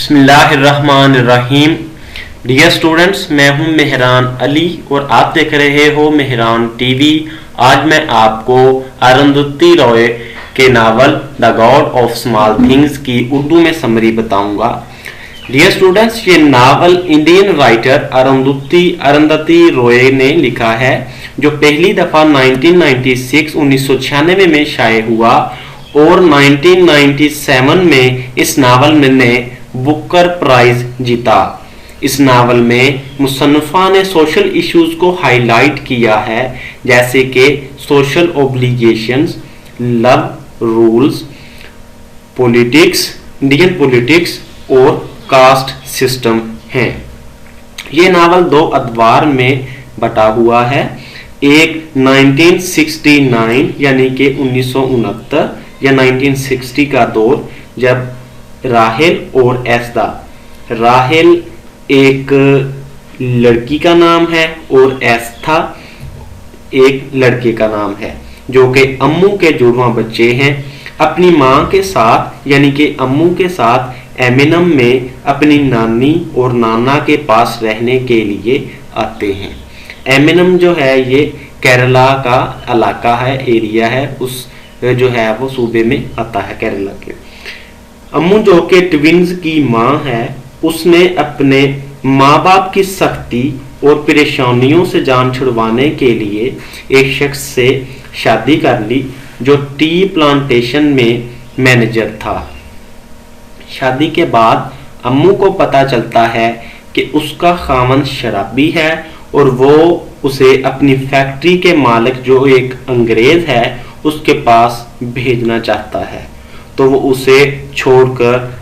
बिस्मिल्लाहिर्रहमानिर्रहीम। Dear students, मैं हूं मेहरान अली और आप देख रहे हो मेहरान टीवी। आज मैं आपको अरुंधति रॉय के novel the God of small things की उर्दू में समरी बताऊंगा। डियर स्टूडेंट्स, ये novel Indian writer Arundhati Roy ने लिखा है, जो पहली दफा 1996 में शाये हुआ और 1997 में इस नावल ने बुकर प्राइज जीता। इस नावल में मुसन्निफा ने सोशल इश्यूज को हाईलाइट किया है, जैसे कि social obligations, love, rules, politics, Indian politics और कास्ट सिस्टम हैं। ये नावल दो अदवार में बटा हुआ है। एक 1969 यानी कि 1969 या 1960 का दौर, जब राहेल और एस्दा, राहेल एक लड़की का नाम है और एस्था एक लड़के का नाम है, जो कि अम्मू के जुड़वा बच्चे हैं, अपनी माँ के साथ यानी कि अम्मू के साथ एमिनम में अपनी नानी और नाना के पास रहने के लिए आते हैं। एमिनम जो है ये केरला का इलाका है, एरिया है, उस जो है वो सूबे में आता है, केरला के। अम्मू जो कि ट्विंस की माँ है, उसने अपने माँ बाप की सख्ती और परेशानियों से जान छुड़वाने के लिए एक शख्स से शादी कर ली, जो टी प्लांटेशन में मैनेजर था। शादी के बाद अम्मू को पता चलता है कि उसका खामन शराबी है और वो उसे अपनी फैक्ट्री के मालिक, जो एक अंग्रेज है, उसके पास भेजना चाहता है। तो वो उसे छोड़कर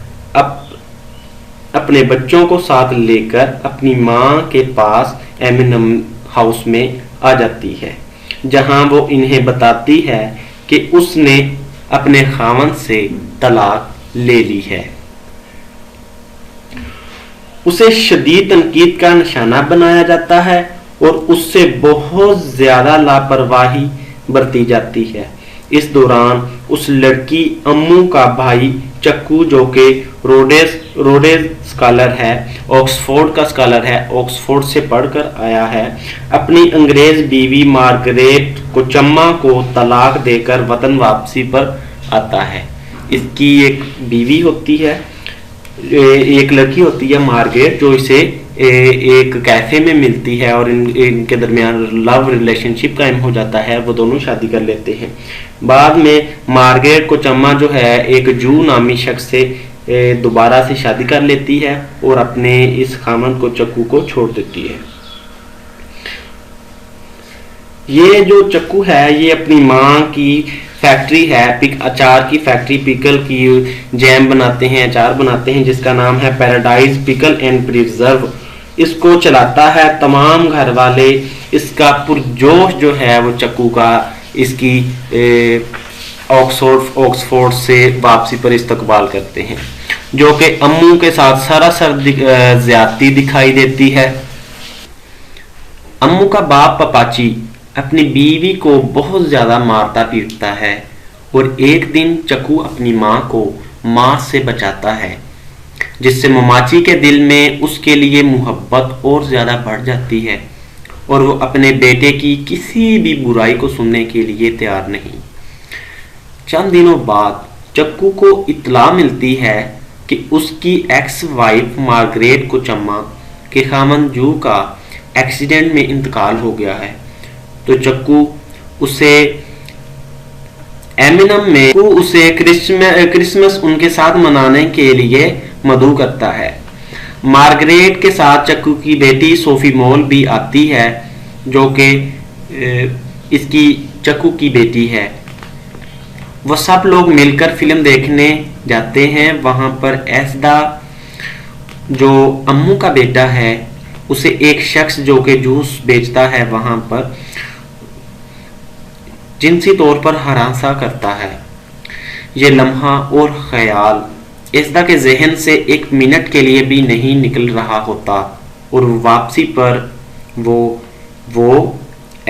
अपने बच्चों को साथ लेकर अपनी माँ के पास एमिनम हाउस में आ जाती है, जहां वो इन्हें बताती है कि उसने अपने खामन से तलाक ले ली है। उसे शदीद तनकीद का निशाना बनाया जाता है और उससे बहुत ज्यादा लापरवाही बरती जाती है। इस दौरान उस लड़की अम्मू का भाई चक्कू, जो कि रोडेस स्कॉलर है, ऑक्सफोर्ड का स्कॉलर है, ऑक्सफोर्ड से पढ़कर आया है, अपनी अंग्रेज बीवी मार्गरेट कोचम्मा को तलाक देकर वतन वापसी पर आता है। इसकी एक बीवी होती है, एक लड़की होती है मार्गरेट, जो इसे एक कैफे में मिलती है और इनके दरमियान लव रिलेशनशिप कायम हो जाता है। वो दोनों शादी कर लेते हैं। बाद में मार्गरेट कोचम्मा जो है एक जू नामी शख्स से दोबारा से शादी कर लेती है और अपने इस खामन को, चक्कू को छोड़ देती है। ये जो चक्कू है, ये अपनी माँ की फैक्ट्री है, अचार की फैक्ट्री, पिकल की जैम बनाते हैं, अचार बनाते हैं, जिसका नाम है पैराडाइज पिकल एंड प्रिजर्व। इसको चलाता है। तमाम घर वाले इसका पुरजोश जो है वो चक्कू का इसकी ऑक्सफोर्ड से वापसी पर इस्तकबाल करते हैं, जो कि अम्मू के साथ सरासर ज्यादती दिखाई देती है। अम्मू का बाप पपाची अपनी बीवी को बहुत ज्यादा मारता पीटता है और एक दिन चक्कू अपनी माँ को मार से बचाता है, जिससे ममाची के दिल में उसके लिए मोहब्बत और ज्यादा बढ़ जाती है और वो अपने बेटे की किसी भी बुराई को सुनने के लिए तैयार नहीं। चंद दिनों बाद चक्कू को इत्तला मिलती है कि उसकी एक्स वाइफ मार्गरेट कोचम्मा के खामन जू का एक्सीडेंट में इंतकाल हो गया है। तो चक्कू उसे एमिनम में उसे क्रिसमस उनके साथ मनाने के लिए मदऊ करता है। मार्गरेट के साथ चक्कू की बेटी सोफी मोल भी आती है, जो कि इसकी चक्कू की बेटी है। वह सब लोग मिलकर फिल्म देखने जाते हैं। वहां पर एस्दा, जो अम्मू का बेटा है, उसे एक शख्स जो कि जूस बेचता है वहां पर जिनसी तौर पर हरासा करता है। ये लम्हा और ख्याल एस्दा के जहन से एक मिनट के लिए भी नहीं निकल रहा होता और वापसी पर वो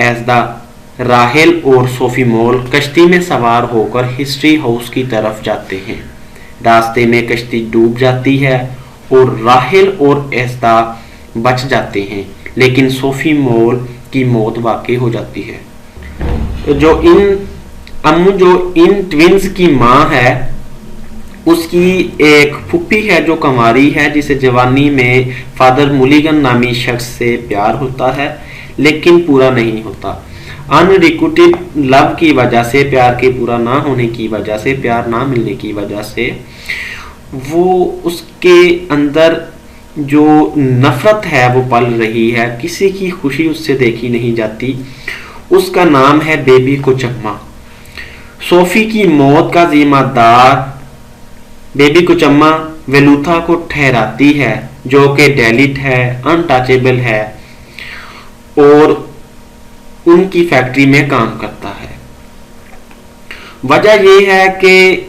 एस्दा, राहेल और सोफी मोल कश्ती में सवार होकर हिस्ट्री हाउस की तरफ जाते हैं। रास्ते में कश्ती डूब जाती है और राहेल और एस्दा बच जाते हैं, लेकिन सोफी मोल की मौत वाकई हो जाती है। जो इन ट्विंस की माँ है, उसकी एक फूफी है जो कंवारी है, जिसे जवानी में फादर मुलिगन नामी शख्स से प्यार होता है, लेकिन पूरा नहीं होता। अनरिक्रूटेड लव की वजह से, प्यार के पूरा ना होने की वजह से, प्यार ना मिलने की वजह से, वो उसके अंदर जो नफरत है वो पल रही है, किसी की खुशी उससे देखी नहीं जाती। उसका नाम है बेबी कुचम्मा। सोफी की मौत का जिम्मेदार बेबी कुचम्मा वेलुथा को ठहराती है, जो कि डेलिट है, अनटचेबल है और उनकी फैक्ट्री में काम करता है। वजह यह है कि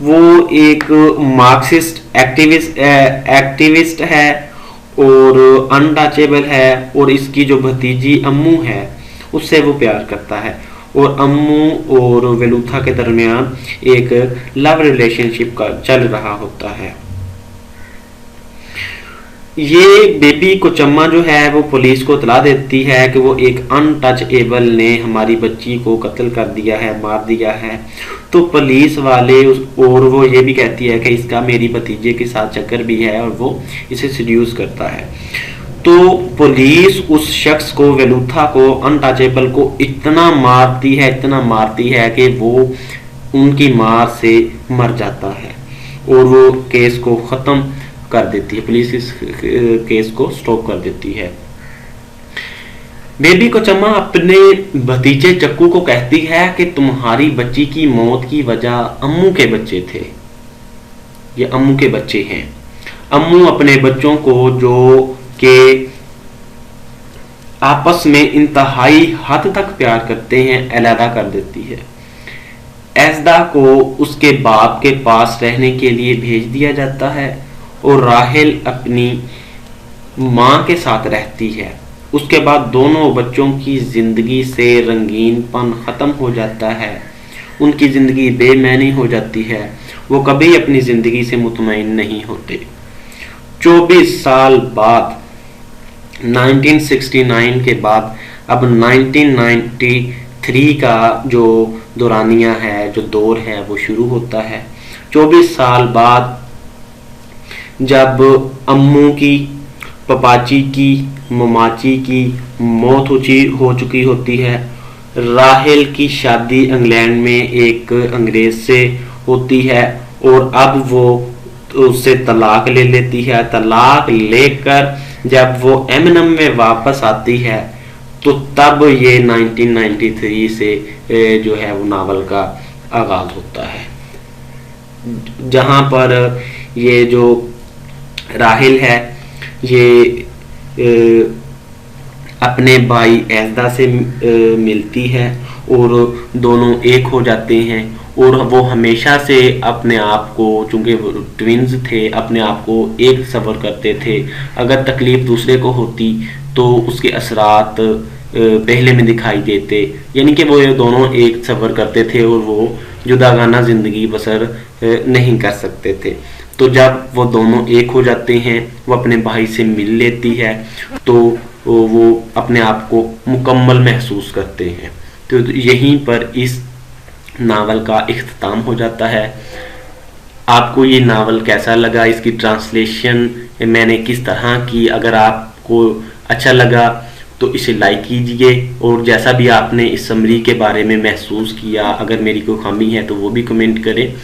वो एक मार्क्सिस्ट एक्टिविस्ट है और अनटचेबल है, और इसकी जो भतीजी अम्मू है उससे वो प्यार करता है, और अम्मू और वेलुथा के दरमियान एक लव रिलेशनशिप का चल रहा होता है। ये बेबी कुचम्मा जो है वो पुलिस को इतला देती है कि वो एक अनटचेबल ने हमारी बच्ची को कत्ल कर दिया है, मार दिया है। तो पुलिस वाले और वो ये भी कहती है कि इसका मेरी भतीजे के साथ चक्कर भी है और वो इसे सीड्यूस करता है। तो पुलिस उस शख्स को, वेलुथा को, अनटचेबल को इतना मारती है कि वो उनकी मार से मर जाता है और वो केस को खत्म कर देती है। पुलिस इस केस को स्टॉप कर देती है। बेबी कुचम्मा अपने भतीजे चक्कू को कहती है कि तुम्हारी बच्ची की मौत की वजह अम्मू के बच्चे थे, ये अम्मू के बच्चे हैं। अम्मू अपने बच्चों को जो के आपस में इंतहाई हद तक प्यार करते हैं, अलहदा कर देती है। एस्दा को उसके बाप के पास रहने के लिए भेज दिया जाता है और राहेल अपनी माँ के साथ रहती है। उसके बाद दोनों बच्चों की जिंदगी से रंगीनपन खत्म हो जाता है, उनकी जिंदगी बेमैनी हो जाती है, वो कभी अपनी जिंदगी से मुतमईन नहीं होते। 24 साल बाद 1969 के बाद अब 1993 का जो दौरानिया है, जो दौर है, वो शुरू होता है। 24 साल बाद जब अम्मू की, पपाची की, ममाची की मौत हो चुकी होती है, राहेल की शादी इंग्लैंड में एक अंग्रेज से होती है और अब वो उससे तलाक ले लेती है। तलाक लेकर जब वो एमिनम में वापस आती है तो तब ये 1993 से जो है वो नावल का आगाज होता है, जहां पर ये जो राहेल है ये अपने भाई एस्दा से मिलती है और दोनों एक हो जाते हैं और वो हमेशा से अपने आप को, चूंकि ट्विंस थे, अपने आप को एक सबर करते थे। अगर तकलीफ दूसरे को होती तो उसके असरात पहले में दिखाई देते, यानी कि वो ये दोनों एक सबर करते थे और वो जुदागाना जिंदगी बसर नहीं कर सकते थे। तो जब वो दोनों एक हो जाते हैं, वो अपने भाई से मिल लेती है, तो वो अपने आप को मुकम्मल महसूस करते हैं। तो यहीं पर इस नावल का इख्तिताम हो जाता है। आपको ये नावल कैसा लगा, इसकी ट्रांसलेशन मैंने किस तरह की, अगर आपको अच्छा लगा तो इसे लाइक कीजिए और जैसा भी आपने इस समरी के बारे में महसूस किया, अगर मेरी कोई खामी है तो वो भी कमेंट करें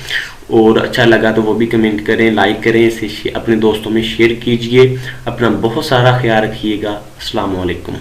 और अच्छा लगा तो वो भी कमेंट करें, लाइक करें, इसे अपने दोस्तों में शेयर कीजिए। अपना बहुत सारा ख्याल रखिएगा। अस्सलाम वालेकुम।